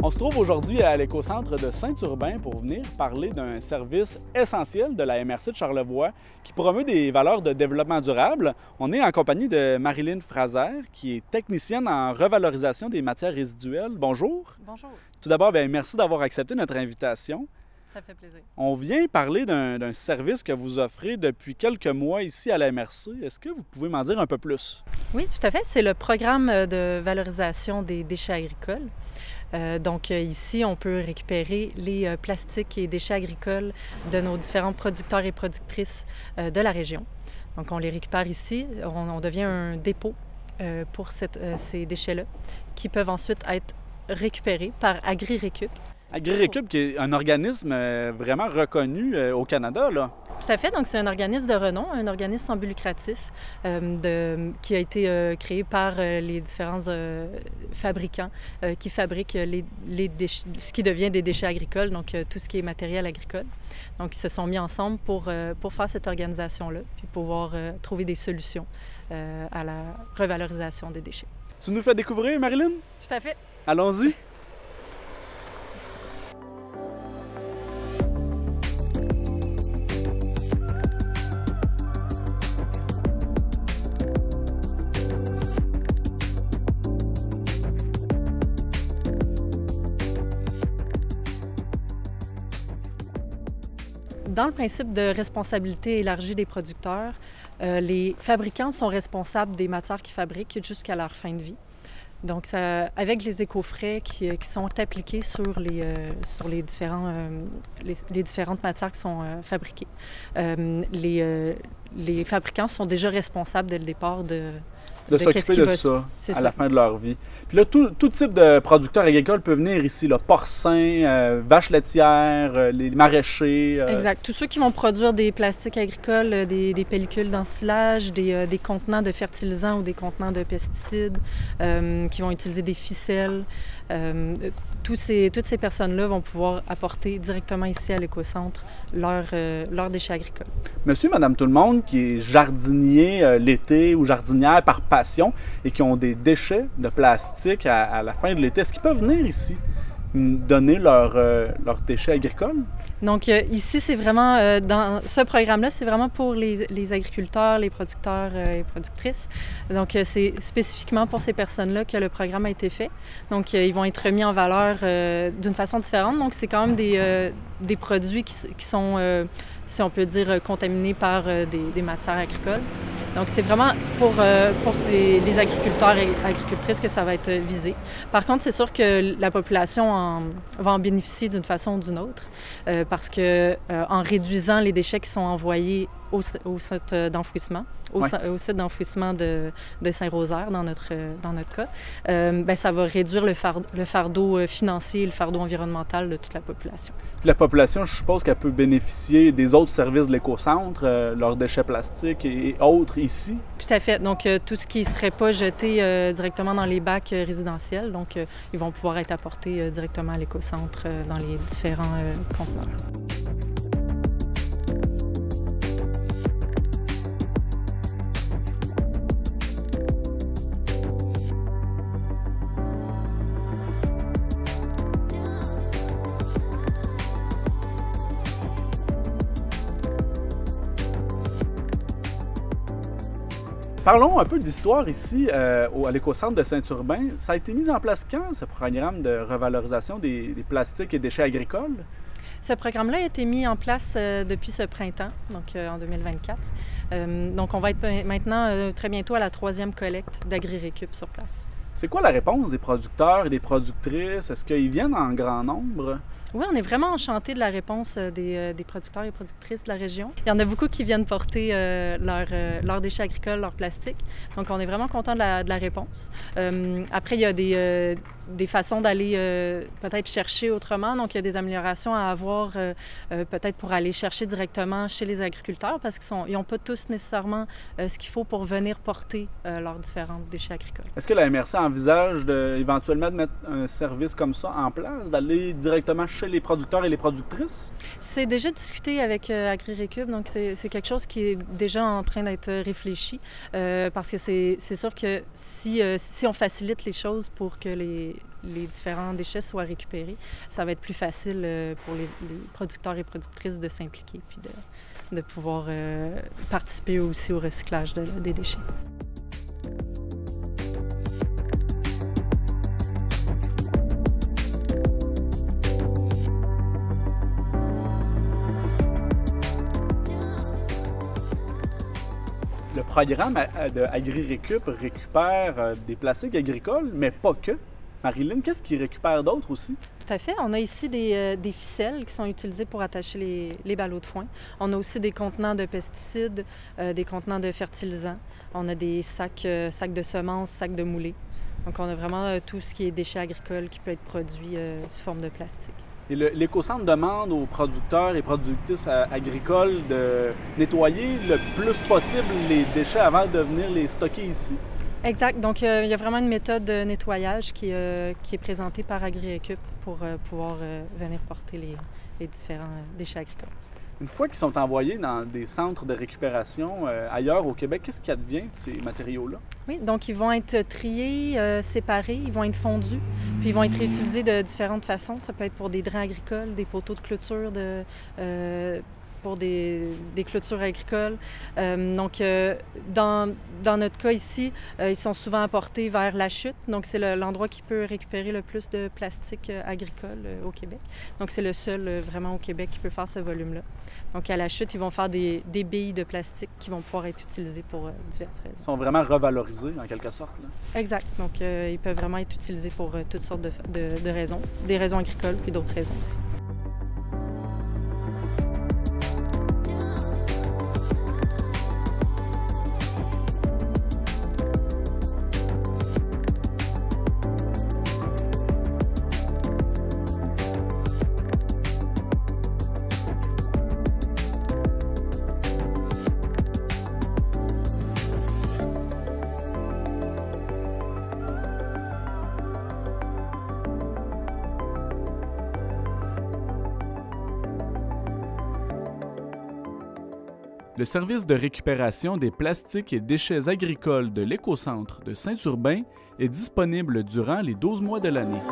On se trouve aujourd'hui à l'écocentre de Saint-Urbain pour venir parler d'un service essentiel de la MRC de Charlevoix qui promeut des valeurs de développement durable. On est en compagnie de Marilyn Fraser, qui est technicienne en revalorisation des matières résiduelles. Bonjour. Bonjour. Tout d'abord, merci d'avoir accepté notre invitation. Ça fait plaisir. On vient parler d'un service que vous offrez depuis quelques mois ici à la MRC. Est-ce que vous pouvez m'en dire un peu plus? Oui, tout à fait. C'est le programme de valorisation des déchets agricoles. Donc ici, on peut récupérer les plastiques et déchets agricoles de nos différents producteurs et productrices de la région. Donc on les récupère ici, on devient un dépôt pour ces déchets-là qui peuvent ensuite être récupérés par AgriRécup. AgriRécup, qui est un organisme vraiment reconnu au Canada, là. Tout à fait. Donc, c'est un organisme de renom, un organisme sans but lucratif qui a été créé par les différents fabricants qui fabriquent ce qui devient des déchets agricoles, donc tout ce qui est matériel agricole. Donc, ils se sont mis ensemble pour faire cette organisation-là, puis pouvoir trouver des solutions à la revalorisation des déchets. Tu nous fais découvrir, Marilyn? Tout à fait. Allons-y. Dans le principe de responsabilité élargie des producteurs, les fabricants sont responsables des matières qu'ils fabriquent jusqu'à leur fin de vie. Donc, avec les écofrais qui sont appliqués sur les différentes matières qui sont fabriquées, les fabricants sont déjà responsables dès le départ de s'occuper de ça à la fin de leur vie. Puis là, tout type de producteurs agricoles peut venir ici, là, porcins, vaches laitières, les maraîchers. Exact. Tous ceux qui vont produire des plastiques agricoles, des pellicules d'ensilage, des contenants de fertilisants ou des contenants de pesticides, qui vont utiliser des ficelles. Toutes ces personnes-là vont pouvoir apporter directement ici à l'écocentre leurs déchets agricoles. Monsieur, madame, tout le monde qui est jardinier l'été ou jardinière par passion et qui ont des déchets de plastique à la fin de l'été, est-ce qu'ils peuvent venir ici donner leurs déchets agricoles? Donc ici, c'est vraiment, dans ce programme-là, c'est vraiment pour les agriculteurs, les producteurs et productrices. Donc c'est spécifiquement pour ces personnes-là que le programme a été fait. Donc ils vont être remis en valeur d'une façon différente. Donc c'est quand même des produits qui sont, si on peut dire, contaminés par des matières agricoles. Donc, c'est vraiment pour les agriculteurs et agricultrices que ça va être visé. Par contre, c'est sûr que la population va en bénéficier d'une façon ou d'une autre parce que en réduisant les déchets qui sont envoyés au site d'enfouissement, au site d'enfouissement de Saint-Rosaire, dans notre cas, ça va réduire le fardeau financier et le fardeau environnemental de toute la population. Puis la population, je suppose qu'elle peut bénéficier des autres services de l'écocentre, leurs déchets plastiques et autres ici? Tout à fait. Donc, tout ce qui ne serait pas jeté directement dans les bacs résidentiels, donc ils vont pouvoir être apportés directement à l'écocentre dans les différents conteneurs. Parlons un peu d'histoire ici à l'écocentre de Saint-Urbain. Ça a été mis en place quand, ce programme de revalorisation des plastiques et déchets agricoles? Ce programme-là a été mis en place depuis ce printemps, donc en 2024. Donc on va être maintenant très bientôt à la 3e collecte d'AgriRécup sur place. C'est quoi la réponse des producteurs et des productrices? Est-ce qu'ils viennent en grand nombre? Oui, on est vraiment enchantés de la réponse des producteurs et productrices de la région. Il y en a beaucoup qui viennent porter leurs déchets agricoles, leurs plastiques. Donc, on est vraiment contents de la réponse. Après, il y a des façons d'aller peut-être chercher autrement. Donc, il y a des améliorations à avoir peut-être pour aller chercher directement chez les agriculteurs parce qu'ils n'ont pas tous nécessairement ce qu'il faut pour venir porter leurs différents déchets agricoles. Est-ce que la MRC envisage éventuellement de mettre un service comme ça en place, d'aller directement chez les producteurs et les productrices? C'est déjà discuté avec AgriRécup, donc c'est quelque chose qui est déjà en train d'être réfléchi parce que c'est sûr que si on facilite les choses pour que les différents déchets soient récupérés, ça va être plus facile pour les producteurs et productrices de s'impliquer puis de pouvoir participer aussi au recyclage des déchets. Le programme de AgriRécup récupère des plastiques agricoles, mais pas que. Marilyn, qu'est-ce qu'il récupère d'autre aussi? Tout à fait. On a ici des ficelles qui sont utilisées pour attacher les ballots de foin. On a aussi des contenants de pesticides, des contenants de fertilisants. On a des sacs de semences, sacs de moulées. Donc on a vraiment tout ce qui est déchets agricoles qui peut être produit sous forme de plastique. Et l'Écocentre demande aux producteurs et productrices agricoles de nettoyer le plus possible les déchets avant de venir les stocker ici. Exact. Donc, il y a vraiment une méthode de nettoyage qui est présentée par AgriRécup pour pouvoir venir porter les différents déchets agricoles. Une fois qu'ils sont envoyés dans des centres de récupération ailleurs au Québec, qu'est-ce qui advient de ces matériaux-là? Oui, donc ils vont être triés, séparés, ils vont être fondus, puis ils vont être réutilisés de différentes façons. Ça peut être pour des drains agricoles, des poteaux de clôture, pour des clôtures agricoles. Donc, dans notre cas ici, ils sont souvent apportés vers la chute. Donc, c'est l'endroit qui peut récupérer le plus de plastique agricole au Québec. Donc, c'est le seul vraiment au Québec qui peut faire ce volume-là. Donc, à la chute, ils vont faire des billes de plastique qui vont pouvoir être utilisées pour diverses raisons. Ils sont vraiment revalorisés, en quelque sorte, là. Exact. Donc, ils peuvent vraiment être utilisés pour toutes sortes de raisons. Des raisons agricoles, puis d'autres raisons aussi. Le service de récupération des plastiques et déchets agricoles de l'Écocentre de Saint-Urbain est disponible durant les 12 mois de l'année.